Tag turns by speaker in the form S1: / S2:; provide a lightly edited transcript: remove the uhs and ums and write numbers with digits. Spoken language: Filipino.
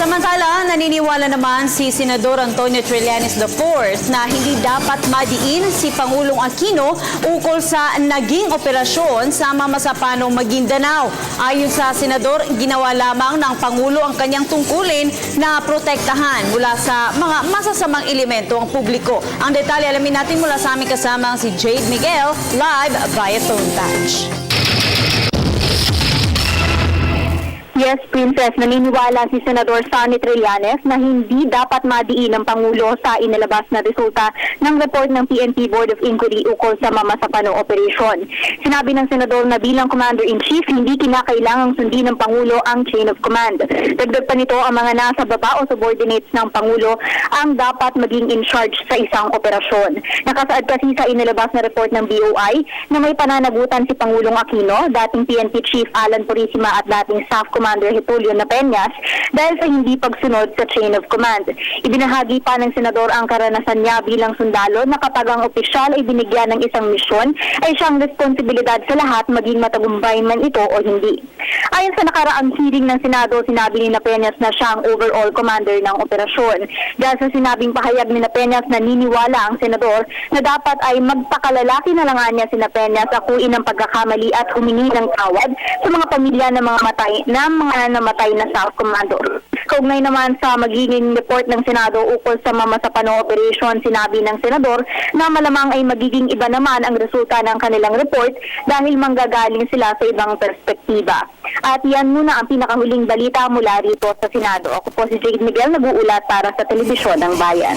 S1: Samantala, naniniwala naman si Senador Antonio Trillanes IV na hindi dapat madiin si Pangulong Aquino ukol sa naging operasyon sa Mamasapanong Maguindanao. Ayon sa Senador, ginawa lamang ng Pangulo ang kanyang tungkulin na protektahan mula sa mga masasamang elemento ang publiko. Ang detalye alamin natin mula sa aming kasamang si Jade Miguel, live via phone touch.
S2: Yes, Princess, naniniwala si Senador Sonny Trillanes na hindi dapat madiin ng Pangulo sa inilabas na resulta ng report ng PNP Board of Inquiry ukol sa Mamasapanong Operation. Sinabi ng Senador na bilang Commander-in-Chief, hindi kinakailangang sundin ng Pangulo ang chain of command. Dagdag pa nito, ang mga nasa baba o subordinates ng Pangulo ang dapat maging in charge sa isang operasyon. Nakasaad kasi sa inilabas na report ng BOI na may pananagutan si Pangulong Aquino, dating PNP Chief Alan Purisima at dating Staff Commander Hitulio Napeñas dahil sa hindi pagsunod sa chain of command. Ibinahagi pa ng Senador ang karanasan niya bilang sundalo na kapag ang opisyal ay binigyan ng isang misyon ay siyang responsibilidad sa lahat maging matagumpay man ito o hindi. Ayon sa nakaraang hearing ng Senado, sinabi ni Napeñas na siya ang overall commander ng operasyon. Dahil sa sinabing pahayag ni Napeñas, naniniwala ang Senador na dapat ay magpakalalaki na lang niya si Napeñas, akuin ang pagkakamali at humingi ng tawad sa mga pamilya ng mga namatay na South Commander. Kaugnay naman sa magiging report ng Senado ukol sa Mamasapanong Operation, sinabi ng Senador na malamang ay magiging iba naman ang resulta ng kanilang report dahil manggagaling sila sa ibang perspektiba. At yan muna ang pinakahuling balita mula rito sa Senado. Ako po si Jade Miguel, nag-uulat para sa Telebisyon ng Bayan.